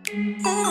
Mbak.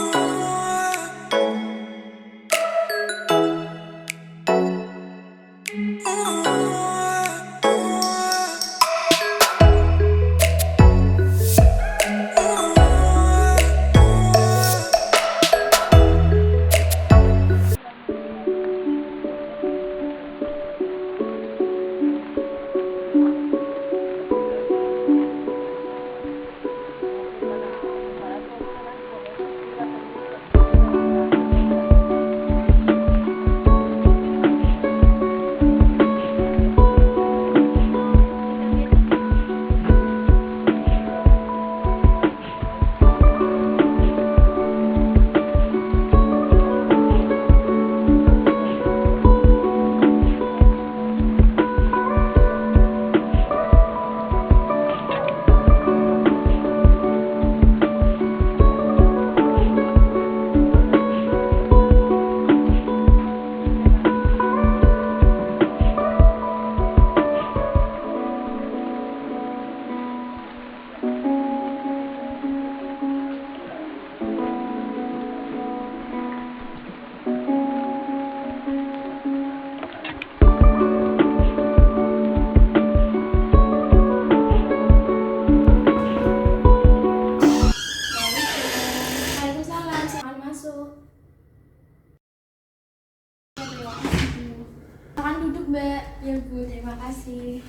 Ya Bu, terima kasih.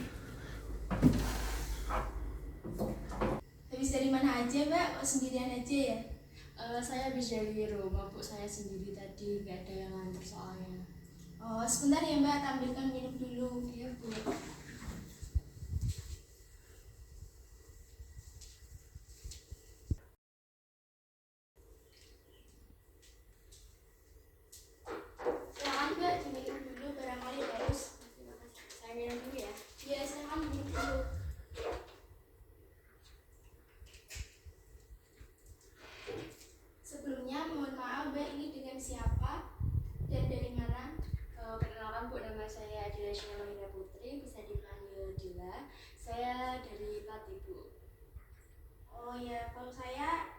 Habis dari mana aja Mbak? Kok sendirian aja ya? Saya habis dari rumah Bu, saya sendiri tadi, nggak ada yang nganter soalnya. Oh, sebentar ya Mbak, tampilkan minum dulu. Iya Bu. Silakan Mbak, diminum dulu, barangkali bagus. Saya minum dulu ya. Iya, silakan minum dulu. Sebelumnya mohon maaf Mbak, ini dengan siapa dan dari mana? Perkenalkan Bu, nama saya Adila Syamila Putri, bisa dipanggil Dila. Saya dari Pati Bu. Oh ya, kalau saya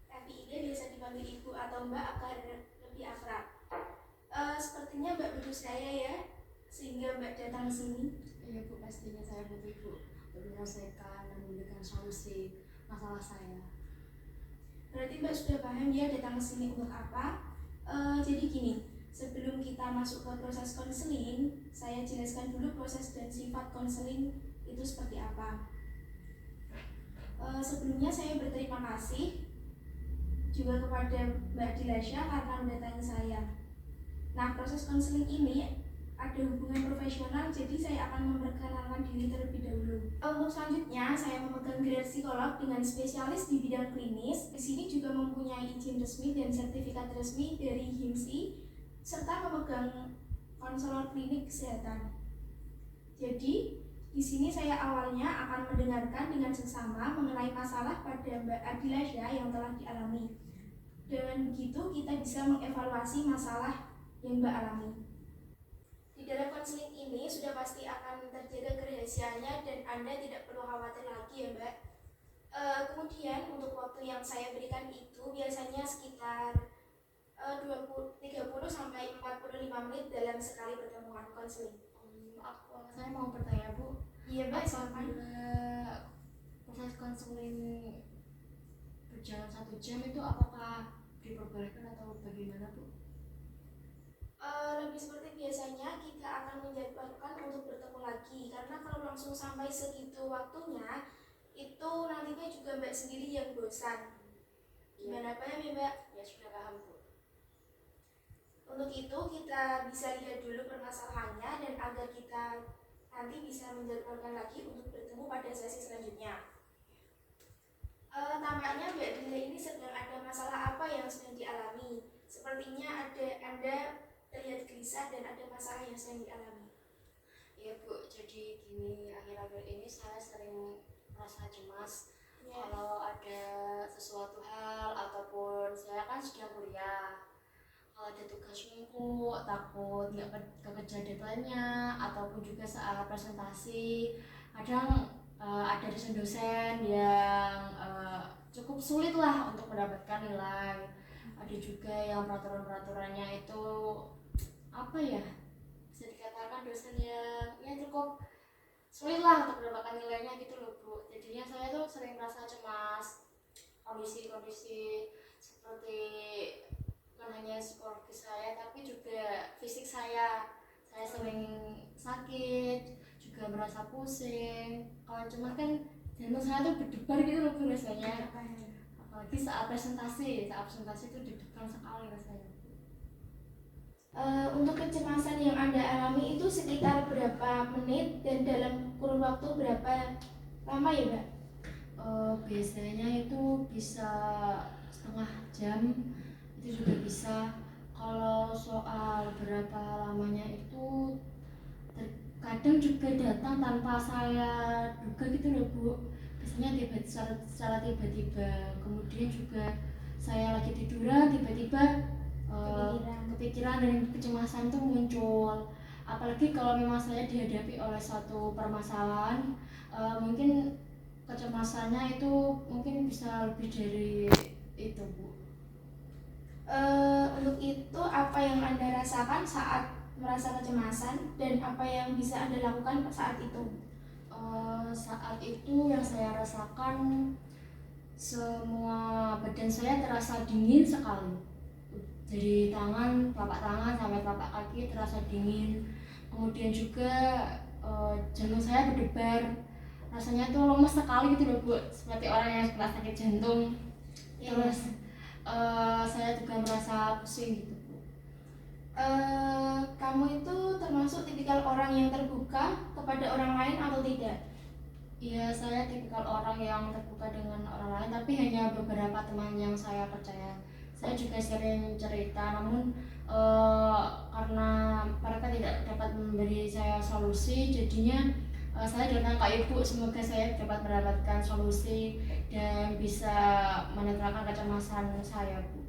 FID biasa dipanggil Ibu atau Mbak agar lebih akrab. Sepertinya Mbak butuh saya ya, sehingga Mbak datang ke sini. Iya Bu, pastinya saya butuh Bu untuk menyelesaikan dan memberikan solusi masalah saya. Berarti Mbak sudah paham ya datang ke sini untuk apa? Jadi gini, sebelum kita masuk ke proses konseling, saya jelaskan dulu proses dan sifat konseling itu seperti apa. Sebelumnya saya berterima kasih juga kepada Mbak Dilasya karena mendatangi saya. Nah, proses konseling ini ada hubungan profesional, jadi saya akan memperkenalkan diri terlebih dahulu. Untuk selanjutnya, saya memegang gelar psikolog dengan spesialis di bidang klinis. Di sini juga mempunyai izin resmi dan sertifikat resmi dari HIMSI, serta memegang konselor klinik kesehatan. Jadi, di sini saya awalnya akan mendengarkan dengan seksama mengenai masalah pada Mbak Adilasya yang telah dialami. Dengan begitu, kita bisa mengevaluasi masalah yang Mbak alami. Di dalam konseling ini sudah pasti akan terjaga kerahasiaannya dan Anda tidak perlu khawatir lagi ya Mbak. Kemudian untuk waktu yang saya berikan itu biasanya sekitar 30 sampai 45 menit dalam sekali pertemuan konseling. Saya mau bertanya Bu. Iya Mbak, silakan. Proses konseling berjalan 1 jam itu apakah diperbolehkan atau bagaimana Bu? Lebih seperti biasanya kita akan menjadwalkan untuk bertemu lagi, karena kalau langsung sampai segitu waktunya itu nantinya juga Mbak sendiri yang bosan. Gimana paham ya Mbak? Ya sudah paham Bu. Untuk itu kita bisa lihat dulu permasalahannya dan agar kita nanti bisa menjadwalkan lagi untuk bertemu pada sesi selanjutnya. Tampaknya Mbak Dila ini sedang ada masalah apa yang sedang dialami. Sepertinya Anda terlihat gelisah dan ada masalah yang sedang dialami. Iya Bu, jadi gini, akhir-akhir ini saya sering merasa cemas Ya. kalau ada sesuatu hal ataupun saya kan sedang kuliah. Kalau ada tugas numpuk, takut nggak kekejar deadline-nya, ataupun juga saat presentasi kadang ada dosen-dosen yang cukup cukup sulit lah untuk mendapatkan nilai. Ada juga yang peraturan-peraturannya itu apa ya, bisa dikatakan dosen yang ya cukup sulit lah untuk mendapatkan nilainya gitu loh Bu. Jadinya saya tuh sering merasa cemas, kondisi-kondisi seperti bukan hanya psikologis saya tapi juga fisik saya sering sakit, juga merasa pusing. Kalau cuman kan jantung saya tuh berdebar gitu loh Bu rasanya, apalagi saat presentasi itu deg-degan sekali rasanya. Untuk kecemasan yang Anda alami itu sekitar berapa menit dan dalam kurun waktu berapa lama ya Mbak? Biasanya itu bisa setengah jam, itu juga bisa. Kalau soal berapa lamanya itu terkadang juga datang tanpa saya duga gitu loh Bu. Biasanya secara tiba-tiba. Kemudian juga saya lagi tiduran tiba-tiba kepikiran dan kecemasan itu muncul. Apalagi kalau memang saya dihadapi oleh satu permasalahan, mungkin kecemasannya itu mungkin bisa lebih dari itu Bu. Untuk itu apa yang Anda rasakan saat merasa kecemasan dan apa yang bisa Anda lakukan saat itu? Saat itu yang saya rasakan, semua badan saya terasa dingin sekali. Dari telapak tangan sampai telapak kaki terasa dingin. Kemudian juga jantung saya berdebar. Rasanya tuh lemes sekali gitu loh Bu, seperti orang yang kena sakit jantung. Terus saya juga merasa pusing gitu Bu. Kamu itu termasuk tipikal orang yang terbuka kepada orang lain atau tidak? Iya, saya tipikal orang yang terbuka dengan orang lain, tapi hanya beberapa teman yang saya percaya. Saya juga sering cerita, namun karena mereka tidak dapat memberi saya solusi, jadinya saya datang ke Ibu. Semoga saya dapat mendapatkan solusi dan bisa menetralkan kecemasan saya Bu.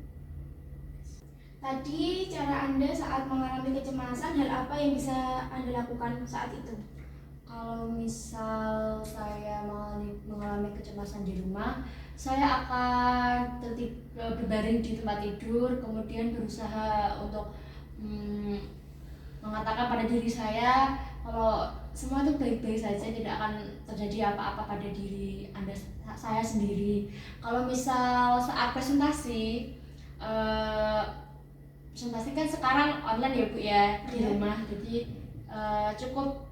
Tadi cara Anda saat mengalami kecemasan, hal apa yang bisa Anda lakukan saat itu? Kalau misal saya mengalami kecemasan di rumah, saya akan berbaring di tempat tidur, kemudian berusaha untuk mengatakan pada diri saya kalau semua itu baik-baik saja, tidak akan terjadi apa-apa pada diri saya sendiri. Kalau misal saat presentasi kan sekarang online ya Bu ya, di rumah, jadi cukup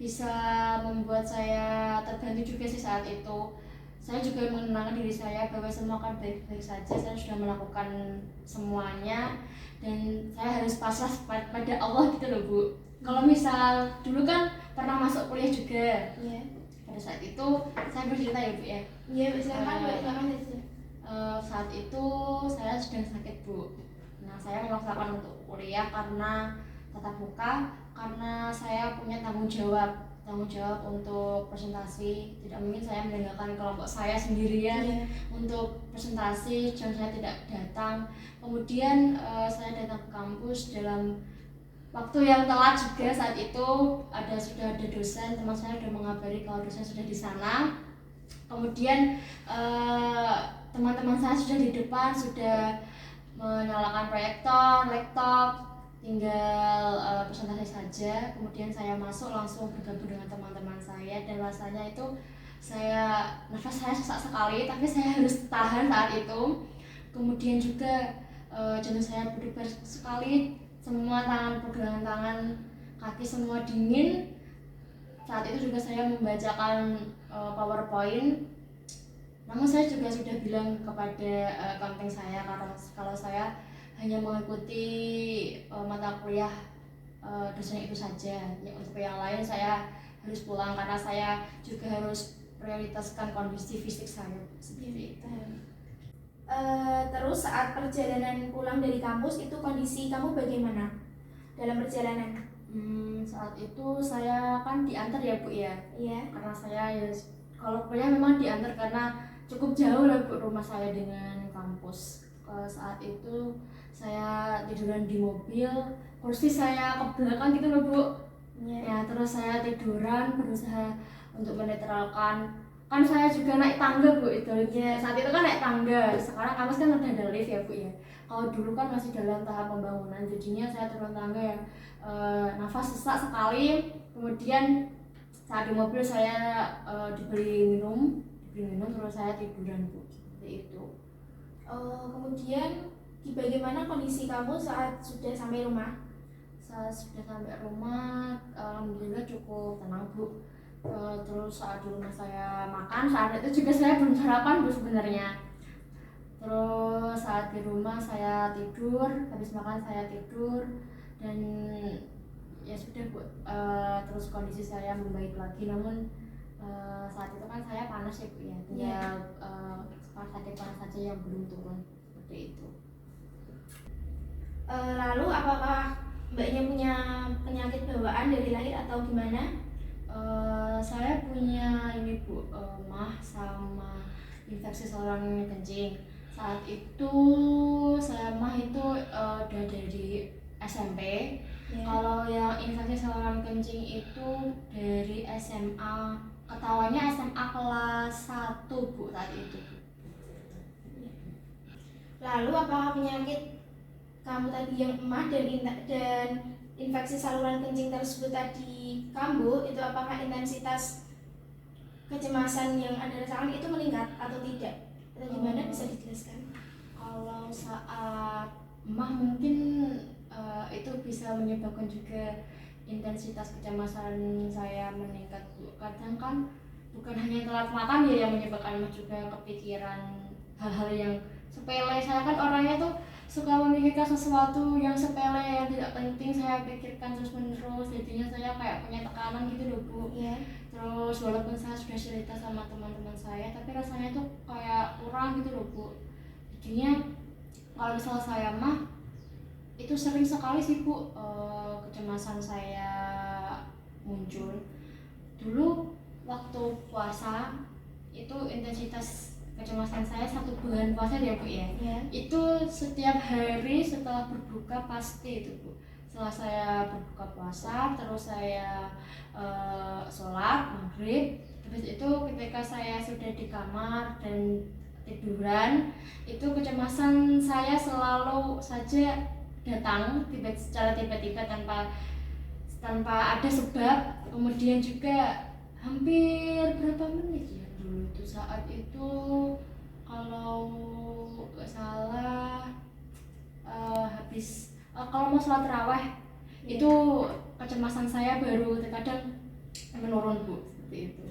bisa membuat saya terbantu juga sih saat itu. Saya juga menenangkan diri saya bahwa semua akan baik-baik saja. Saya sudah melakukan semuanya dan saya harus pasrah pada Allah gitu loh Bu. Kalau misal dulu kan pernah masuk kuliah juga. Pada saat itu saya bercerita ya Bu ya. Iya, silakan Mbak, silakan saja. Saat itu saya sedang sakit Bu. Nah, saya memaksakan untuk kuliah karena tatap muka, karena saya punya tanggung jawab untuk presentasi. Tidak mungkin saya meninggalkan kelompok saya sendirian untuk presentasi dan saya tidak datang. Kemudian saya datang ke kampus dalam waktu yang telat juga. Saat itu sudah ada dosen, teman saya sudah mengabari kalau dosen sudah di sana. Kemudian teman-teman saya sudah di depan, sudah menyalakan proyektor, laptop, tinggal presentasi saja. Kemudian saya masuk langsung bergabung dengan teman-teman saya dan rasanya itu nafas saya sesak sekali, tapi saya harus tahan saat itu. Kemudian juga jantung saya berdebar sekali, semua pergelangan tangan, kaki semua dingin. Saat itu juga saya membacakan PowerPoint. Namun saya juga sudah bilang kepada kamping saya kalau saya hanya mengikuti mata kuliah dosen itu saja. Untuk yang lain saya harus pulang karena saya juga harus prioritaskan kondisi fisik saya seperti itu. Terus saat perjalanan pulang dari kampus itu kondisi kamu bagaimana dalam perjalanan? Saat itu saya kan diantar ya Bu ya. Iya. Karena saya kalau kuliah memang diantar karena cukup jauh lah Bu rumah saya dengan kampus. Saat itu saya tiduran di mobil, kursi saya ke belakang gitu loh Bu. Ya, terus saya tiduran berusaha untuk menetralkan kan saya juga naik tangga Bu, itu saat itu kan naik tangga, sekarang kampus kan udah ada lift ya Bu ya. Kalau dulu kan masih dalam tahap pembangunan, jadinya saya turun tangga ya, nafas sesak sekali. Kemudian saat di mobil saya diberi minum terus saya tiduran Bu, seperti itu. Kemudian bagaimana kondisi kamu saat sudah sampai rumah? Saat sudah sampai rumah, alhamdulillah cukup tenang Bu. Terus saat di rumah saya makan, saat itu juga saya belum sarapan Bu sebenarnya. Terus saat di rumah saya tidur, habis makan saya tidur, dan ya sudah Bu. Terus kondisi saya membaik lagi, namun saat itu kan saya panas ya Bu ya, tinggal sakit panas saja yang belum turun, seperti itu. Lalu apakah Mbaknya punya penyakit bawaan dari lahir atau gimana? Saya punya ini Bu, mah sama infeksi saluran kencing. Saat itu saya mah itu udah dari SMP. Kalau yang infeksi saluran kencing itu dari SMA, ketawanya SMA kelas 1 Bu saat itu. Lalu apakah penyakit kamu tadi yang emah dan infeksi saluran kencing tersebut tadi kambuh, itu apakah intensitas kecemasan yang Anda rasakan itu meningkat atau tidak? Atau gimana, bisa dijelaskan? Kalau saat emah mungkin itu bisa menyebabkan juga intensitas kecemasan saya meningkat Bu. Kadang kan bukan hanya telat makan ya yang menyebabkan emah, juga kepikiran hal-hal yang sepele. Saya kan orangnya tuh suka memikirkan sesuatu yang sepele yang tidak penting, saya pikirkan terus menerus, jadinya saya kayak punya tekanan gitu loh Bu. Terus walaupun saya sudah cerita sama teman-teman saya, tapi rasanya tuh kayak kurang gitu loh Bu. Jadinya kalau misalnya saya mah itu sering sekali sih Bu, kecemasan saya muncul. Dulu waktu puasa itu intensitas kecemasan saya 1 bulan puasa ya Bu ya. Itu setiap hari setelah berbuka pasti itu Bu. Setelah saya berbuka puasa, terus saya sholat maghrib, habis itu ketika saya sudah di kamar dan tiduran, itu kecemasan saya selalu saja datang secara tiba-tiba tanpa ada sebab. Kemudian juga hampir berapa menit ya dulu itu, saat itu kalau nggak salah habis kalau mau sholat tarawih itu kecemasan saya baru terkadang menurun Bu, seperti itu.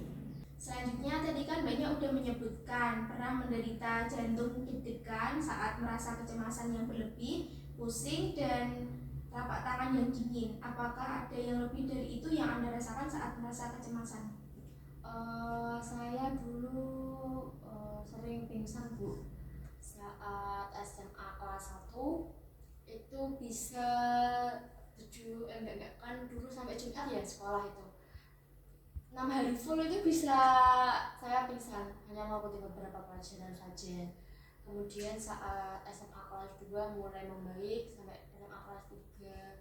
Selanjutnya tadi kan banyak udah menyebutkan pernah menderita jantung deg-degan saat merasa kecemasan yang berlebih, pusing, dan telapak tangan yang dingin. Apakah ada yang lebih dari itu yang Anda rasakan saat merasa kecemasan? Saya dulu sering pingsan Bu saat SMA kelas 1. Itu bisa 7 enggak kan dulu sampai Jumat ya sekolah itu 6 hari full itu bisa saya pingsan, hanya mengikuti beberapa pelajaran saja. Kemudian saat SMA kelas 2 mulai membaik, sampai SMA kelas 3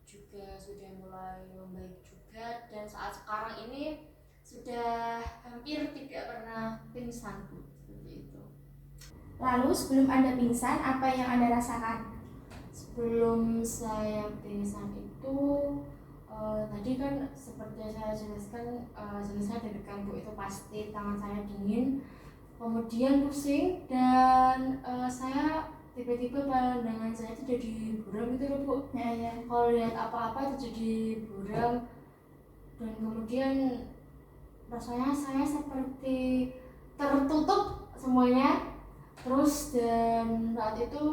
juga sudah mulai membaik juga, dan saat sekarang ini sudah hampir tidak pernah pingsan Bu, seperti itu. Lalu sebelum Anda pingsan, apa yang Anda rasakan? Sebelum saya pingsan itu tadi kan seperti saya jelaskan, jantung saya deg-degan Bu, itu pasti, tangan saya dingin, kemudian pusing, dan saya tiba-tiba pandangan saya itu jadi buram gitu loh Bu. Kalau lihat apa-apa itu jadi buram, dan kemudian rasanya saya seperti tertutup semuanya. Terus dan saat itu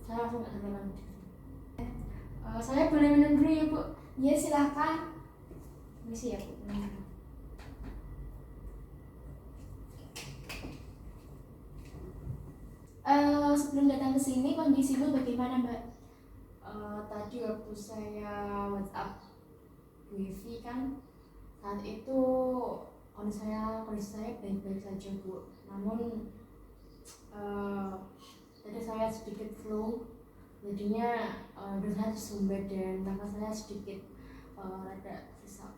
saya langsung gak sadarkan diri. Saya boleh minum dulu ya Bu? Ya silahkan. Misi ya Bu. Sebelum datang ke sini kondisimu bagaimana Mbak? Tadi waktu saya WhatsApp wifi kan, saat itu kondisi saya baik-baik saja Bu. Namun tadi saya sedikit flu, jadinya saya tersumbat dan nafas saya sedikit rada sesak.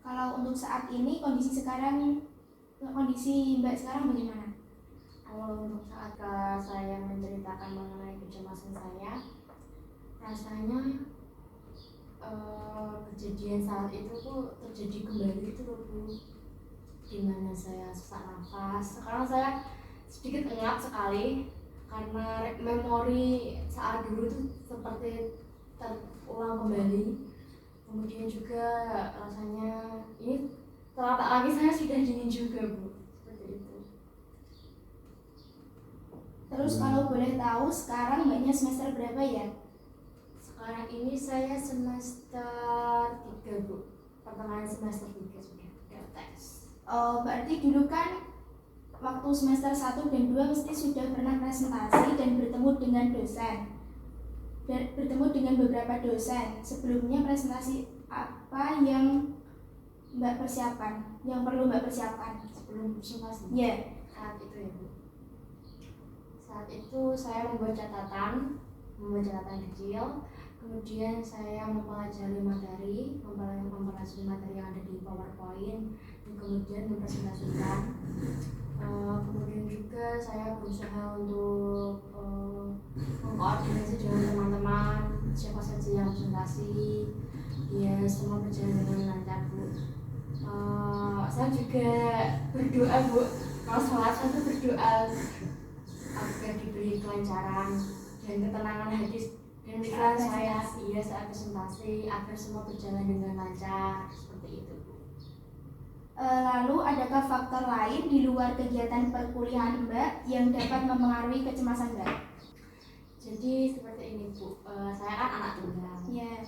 Kalau untuk saat ini kondisi Mbak sekarang bagaimana? Kalau untuk saat saya menceritakan mengenai kecemasan saya, rasanya kejadian saat itu tuh terjadi kembali itu loh Bu, dimana saya sesak nafas. Sekarang saya sedikit engap sekali karena memori saat dulu tuh seperti terulang kembali. Kemudian juga rasanya ini telapak kaki saya sudah dingin juga Bu, seperti itu. Terus kalau boleh tahu sekarang Mbaknya semester berapa ya? Sekarang ini saya semester 3 Bu, pertengahan semester 3 sudah tes. Oh, berarti dulu kan waktu semester 1 dan 2 mesti sudah pernah presentasi dan bertemu dengan dosen. Dan bertemu dengan beberapa dosen. Sebelumnya presentasi apa yang Mbak persiapkan? Yang perlu Mbak persiapkan? Sebelum presentasi? Ya. Saat itu ya Bu. Saat itu saya membuat catatan kecil. Kemudian saya mempelajari materi yang ada di PowerPoint, dan kemudian mempresentasikan. Kemudian juga saya berusaha untuk mengkoordinasi dengan teman-teman, siapa saja yang presentasi. Ya, semua berjalan dengan lancar Bu. Saya juga berdoa Bu, kalau sholat saya tuh berdoa agar diberi kelancaran dan ketenangan hati dan pikiran saya saat presentasi, agar semua berjalan dengan lancar, seperti itu Bu. Lalu adakah faktor lain di luar kegiatan perkuliahan Mbak yang dapat mempengaruhi kecemasan Mbak? Jadi seperti ini Bu, saya kan anak tunggal. Ya.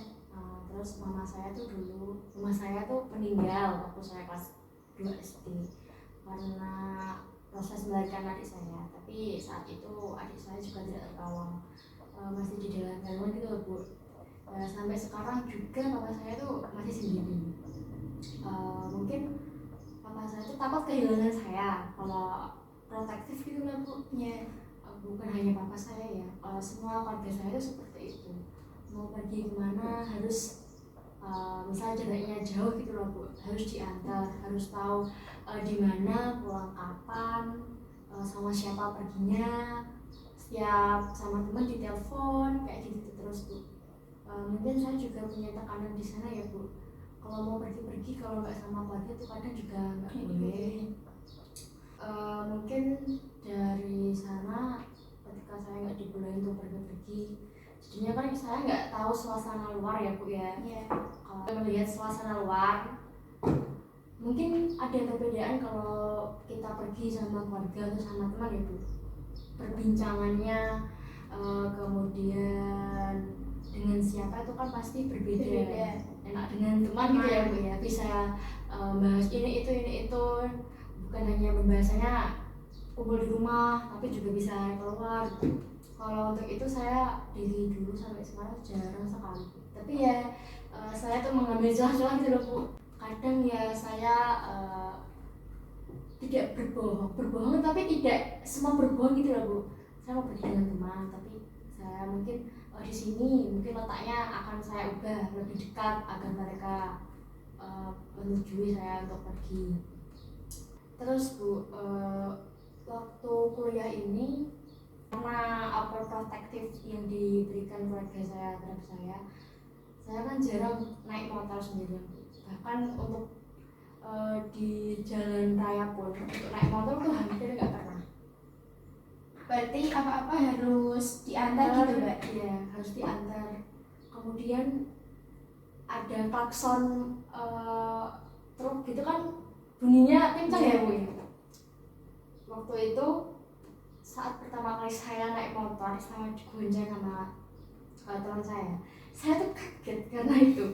Terus mama saya tuh meninggal waktu saya kelas 2 SD karena proses melahirkan adik saya. Tapi saat itu adik saya juga tidak tertolong, masih di dalam kandungan gitu loh Bu. Sampai sekarang juga papa saya tuh masih sendiri. Mungkin papa saya tuh takut kehilangan saya, kalau protektif gitu lah Bu. Ya. Bukan hanya papa saya ya, semua keluarga saya itu seperti itu. Mau pergi kemana harus misalnya jaraknya jauh gitu loh Bu, harus diantar, harus tahu di mana, pulang kapan, sama siapa perginya, setiap sama teman ditelepon kayak gitu terus Bu. Mungkin saya juga punya tekanan di sana ya Bu, kalau mau pergi-pergi kalau nggak sama keluarga tuh kadang juga nggak boleh. Mungkin dari sana ketika saya nggak dibolehin untuk pergi-pergi, jadinya kan saya nggak tahu suasana luar ya Bu ya. Kalau melihat suasana luar, mungkin ada perbedaan kalau kita pergi sama keluarga atau sama teman ya Bu. Perbincangannya, kemudian dengan siapa itu kan pasti berbeda. Enak dengan teman gitu ya Bu ya, bisa bahas ini itu, bukan hanya membahasanya kumpul di rumah, tapi juga bisa keluar. Kalau untuk itu saya dari dulu sampai sekarang jarang sekali. Tapi ya saya tuh mengambil celah-celah gitu loh Bu. Kadang ya saya tidak berbohong tapi tidak semua berbohong gitu loh Bu. Saya mau pergi dengan teman, tapi saya mungkin di sini mungkin letaknya akan saya ubah lebih dekat agar mereka menyetujui saya untuk pergi. Terus Bu, waktu kuliah ini karena overprotective yang diberikan keluarga saya terhadap saya kan jarang naik motor sendirian Bu. Bahkan untuk di jalan raya pun untuk naik motor tuh hampir nggak pernah. Berarti apa-apa harus diantar gitu Mbak? Iya, harus diantar. Kemudian ada klakson truk gitu kan, bunyinya kencang ya Bu. Waktu itu saat pertama kali saya naik motor sama digonceng sama teman saya tuh kaget karena itu.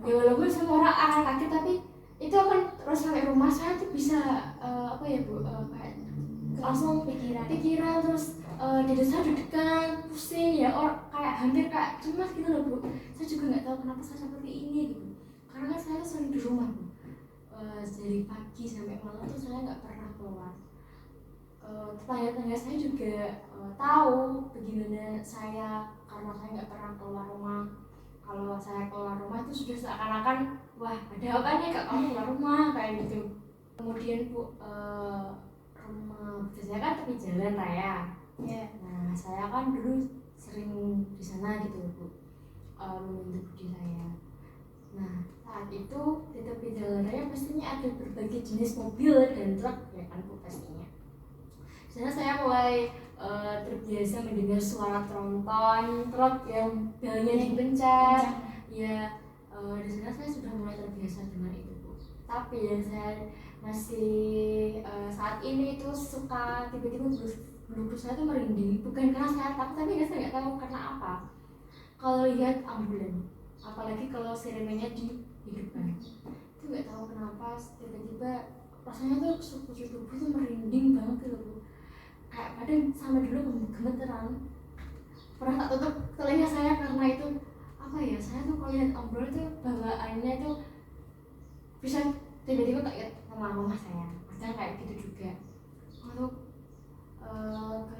Ya walaupun semua orang akan kaget, tapi itu akan terus sampai rumah saya tuh bisa apa ya Bu, kayak langsung pikiran terus dada saya deg-degan, pusing ya, kayak hampir kayak cemas gitu loh Bu. Saya juga nggak tahu kenapa saya seperti ini gitu, karena kan saya tuh sering di rumah Bu. Dari pagi sampai malam tuh saya nggak pernah keluar. Tetangga-tetangga saya juga tahu bagaimana saya, karena saya nggak pernah keluar rumah. Kalau saya keluar rumah itu sudah seakan-akan wah ada apa nih kak kamu keluar rumah kayak gitu. Kemudian Bu, rumah biasanya kan tepi jalan raya. Nah saya kan dulu sering di sana gitu Bu, menyentuh budi saya. Nah saat itu di tepi jalan raya pastinya ada berbagai jenis mobil dan truk ya kan Bu pastinya. Di sana saya mulai terbiasa mendengar suara tronton truk yang belnya dipencet. Ya di sana saya sudah mulai terbiasa dengan itu Bu. Tapi yang saya masih saat ini itu suka tiba-tiba bulu saya tuh merinding, bukan karena saya takut tapi saya nggak tahu karena apa. Kalau lihat ambulan, apalagi kalau sirenenya dihidupkan, itu nggak tahu kenapa tiba-tiba rasanya tuh sekujur tubuh tuh merinding banget gitu Bu. Kayak kadang sampai dulu gemeteran, pernah tak tutup telinga saya karena itu apa ya, saya tuh kalau lihat ambulan tuh bawaannya tuh bisa tiba-tiba kayak mama saya, kadang kayak gitu juga. Kalau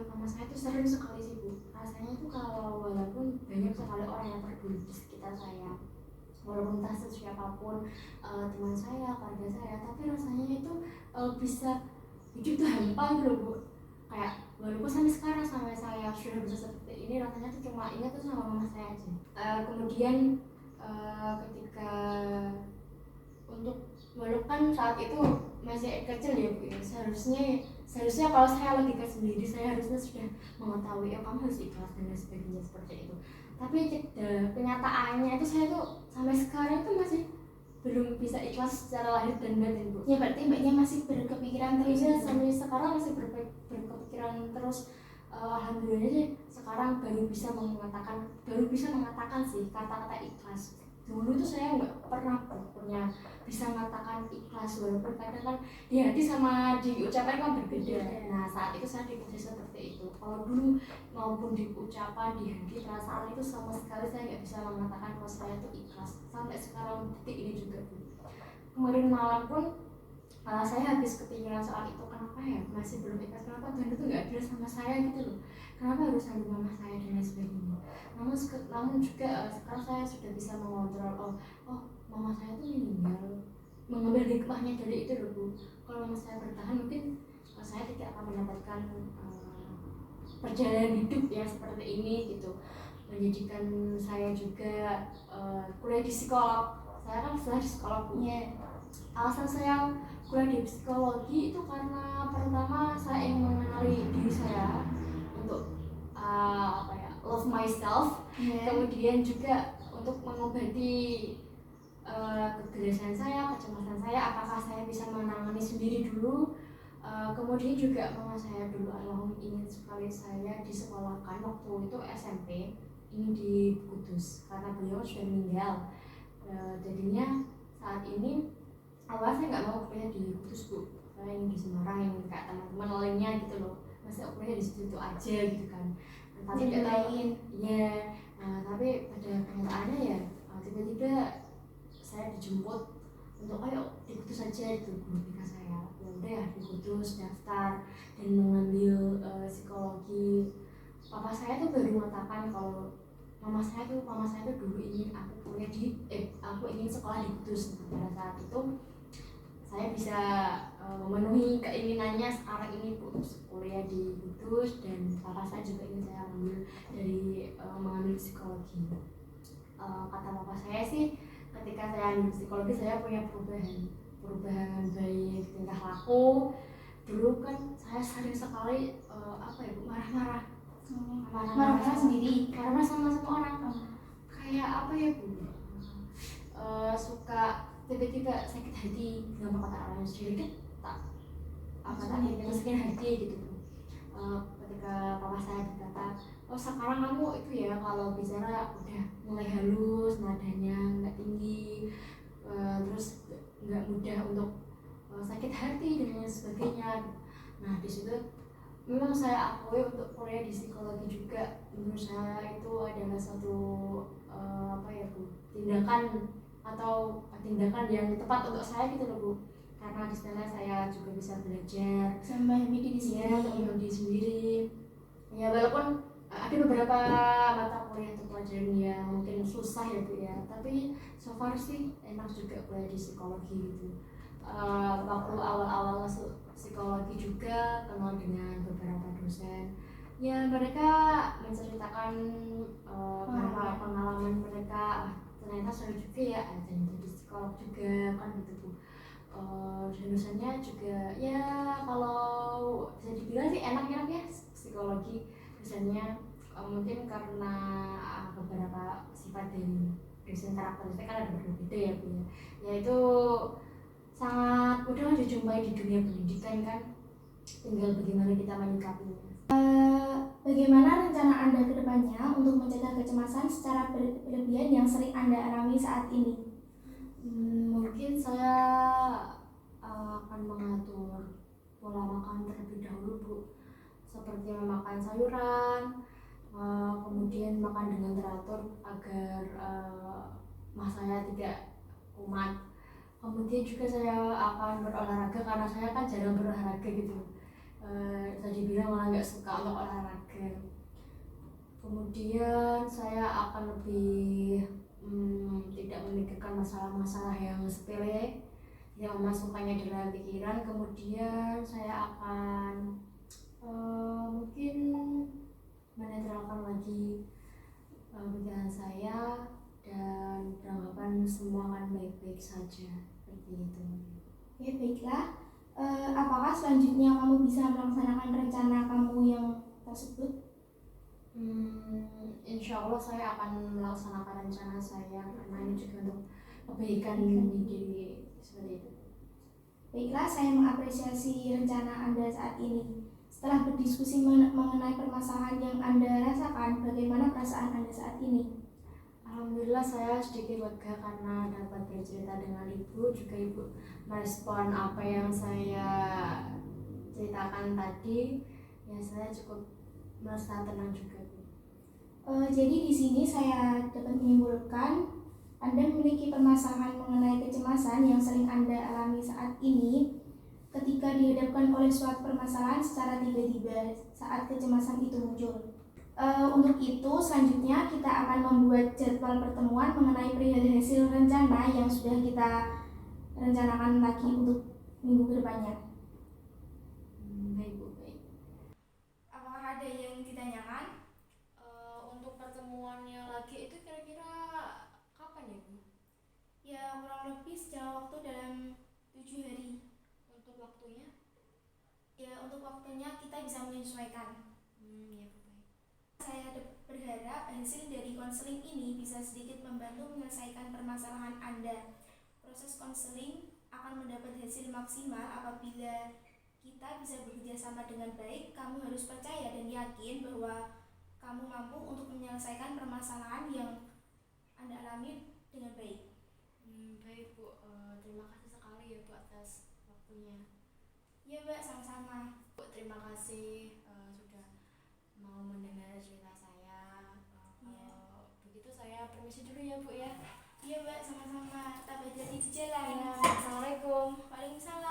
mama saya tuh sering sekali sih Bu, rasanya tuh kalau walaupun banyak sekali orang yang peduli di sekitar saya, walaupun entah siapapun teman saya, keluarga saya, tapi rasanya itu bisa hidup tuh hampa gitu Bu. Kayak walaupun sampai sekarang sampai saya sudah bisa seperti ini, rasanya tuh cuma ingat tuh sama mama saya aja. Kemudian ketika untuk walaupun saat itu masih kecil ya Bu, seharusnya kalau saya logika sendiri saya harusnya sudah mengetahui ya kamu harus ikhlas dan lain sebagainya seperti itu. Tapi kenyataannya itu saya tuh sampai sekarang tuh masih belum bisa ikhlas secara lahir dan batin Bu. Ya berarti mbaknya masih berkepikiran terus. Iya, sampai sekarang masih berkepikiran terus. Alhamdulillah sih sekarang baru bisa mengatakan sih kata-kata ikhlas. Dulu tuh saya nggak pernah punya bisa mengatakan ikhlas, walaupun kadang kan di hati sama diucapkan kan berbeda. Nah saat itu saya di posisi seperti itu. Kalau dulu maupun di ucapan, di hati, perasaan itu sama sekali saya nggak bisa mengatakan kalau saya itu ikhlas. Sampai sekarang detik ini juga Bu. Kemarin malam pun saya habis kepikiran soal itu, kenapa ya masih belum ikhlas, kenapa Tuhan itu nggak adil sama saya gitu loh, kenapa harus sama mama saya dan lain sebagainya. Namun juga sekarang saya sudah bisa mengontrol, oh mama saya tuh meninggal, mengambil hikmahnya dari itu loh Bu. Kalau mama saya bertahan mungkin saya tidak akan mendapatkan perjalanan hidup yang seperti ini gitu, menjadikan saya juga kuliah di psikolog. Saya kan setelah di psikolog Bu. Alasan saya kuliah di psikologi itu karena pertama saya ingin mengenali diri saya untuk love myself. Kemudian juga untuk mengobati kegelisahan saya, kecemasan saya, apakah saya bisa menangani sendiri dulu. Kemudian juga mama saya dulu almarhum ingin sekali saya disekolahkan waktu itu SMP ini di Kudus karena beliau sudah meninggal. Jadinya saat ini awalnya saya nggak mau kuliah di Kudus Bu, saya ingin di Semarang, yang kayak teman-teman lainnya gitu loh, masih kuliah di situ aja gitu kan. Tapi nggak tahu ya. Tapi pada kenyataannya ya tiba-tiba saya dijemput untuk ayo di Kudus aja itu guru BK saya. Ya udah ya di Kudus daftar dan mengambil psikologi. Papa saya tuh baru mengatakan kalau mama saya tuh dulu ingin aku kuliah aku ingin sekolah di Kudus. Pada saat itu saya bisa memenuhi keinginannya sekarang ini Bu, kuliah di Kudus, dan papa saya juga ingin saya mengambil psikologi. Kata papa saya sih ketika saya ambil psikologi saya punya perubahan baik tingkah laku. Dulu kan saya sering sekali Bu, marah-marah sendiri, marah sama orang. Kayak Bu, suka tiba-tiba sakit hati, nggak kata orang sedikit tak sakit hati gitu. Ketika papa saya berkata, oh sekarang kamu itu ya kalau bicara udah mulai halus, nadanya nggak tinggi, terus nggak mudah untuk sakit hati dan lain sebagainya. Nah di situ memang saya akui untuk kuliah di psikologi juga menurut saya itu adalah satu Bu, tindakan yang tepat untuk saya gitu loh Bu, karena di sana saya juga bisa belajar memahami diri sendiri. Ya, memahami diri sendiri. Ya walaupun ada beberapa mata kuliah atau pelajaran yang mungkin susah ya Bu ya, tapi so far sih enak juga kuliah di psikologi gitu. Waktu awal-awal masuk psikologi juga kenal dengan beberapa dosen, ya mereka menceritakan pengalaman mereka. Ternyata seru juga ya, ada yang jadi psikolog juga kan gitu Bu. Dan dosennya juga ya kalau bisa dibilang sih enak-enak ya psikologi dosennya. Mungkin karena beberapa sifat dari dosen karakteristik kan ada berbeda ya Bu ya, yaitu sangat mudah dijumpai di dunia pendidikan kan, tinggal bagaimana kita menyikapinya. Bagaimana rencana Anda ke depannya untuk mencegah kecemasan secara berlebihan yang sering Anda alami saat ini? Mungkin saya akan mengatur pola makan terlebih dahulu Bu, seperti memakan sayuran, kemudian makan dengan teratur agar mah saya tidak kumat. Kemudian juga saya akan berolahraga karena saya kan jarang berolahraga gitu. Saya dibilang malah nggak suka untuk olahraga. Kemudian saya akan lebih tidak memikirkan masalah-masalah yang sepele, tidak memasukkannya dalam pikiran. Kemudian saya akan mungkin menetralkan lagi pikiran saya dan beranggapan semua akan baik-baik saja, seperti itu. Ya baiklah, apakah selanjutnya kamu bisa melaksanakan rencana kamu yang tersebut? Insya Allah saya akan melaksanakan rencana saya karena ini juga untuk kebaikan diri seperti itu. Baiklah, saya mengapresiasi rencana Anda saat ini. Setelah berdiskusi mengenai permasalahan yang Anda rasakan, bagaimana perasaan Anda saat ini? Alhamdulillah saya sedikit lega karena dapat bercerita dengan Ibu, juga Ibu merespon apa yang saya ceritakan tadi. Ya saya cukup merasa tenang juga Bu. Jadi di sini saya dapat menyimpulkan Anda memiliki permasalahan mengenai kecemasan yang sering Anda alami saat ini ketika dihadapkan oleh suatu permasalahan secara tiba-tiba saat kecemasan itu muncul. Untuk itu selanjutnya kita akan membuat jadwal pertemuan mengenai perihal hasil rencana yang sudah kita rencanakan lagi untuk minggu kedepannya. Baik Bu, baik. Apakah ada yang ditanyakan? Untuk pertemuannya lagi itu kira-kira kapan ya Bu? Ya kurang lebih sejauh waktu dalam 7 hari. Untuk waktunya? Ya untuk waktunya kita bisa menyesuaikan. Ya Bu, baik. Saya berharap hasil dari konseling ini bisa sedikit membantu menyelesaikan permasalahan Anda. Proses konseling akan mendapat hasil maksimal apabila kita bisa bekerja sama dengan baik. Kamu harus percaya dan yakin bahwa kamu mampu untuk menyelesaikan permasalahan yang Anda alami dengan baik. Baik Bu, terima kasih sekali ya Bu atas waktunya. Ya Mbak, sama-sama. Bu, terima kasih sudah mau mendengar cerita saya. Begitu saya permisi dulu ya Bu ya. Iya Mbak, sama-sama. Tetap hati-hati di jalan. Ya, Assalamualaikum. Waalaikumsalam.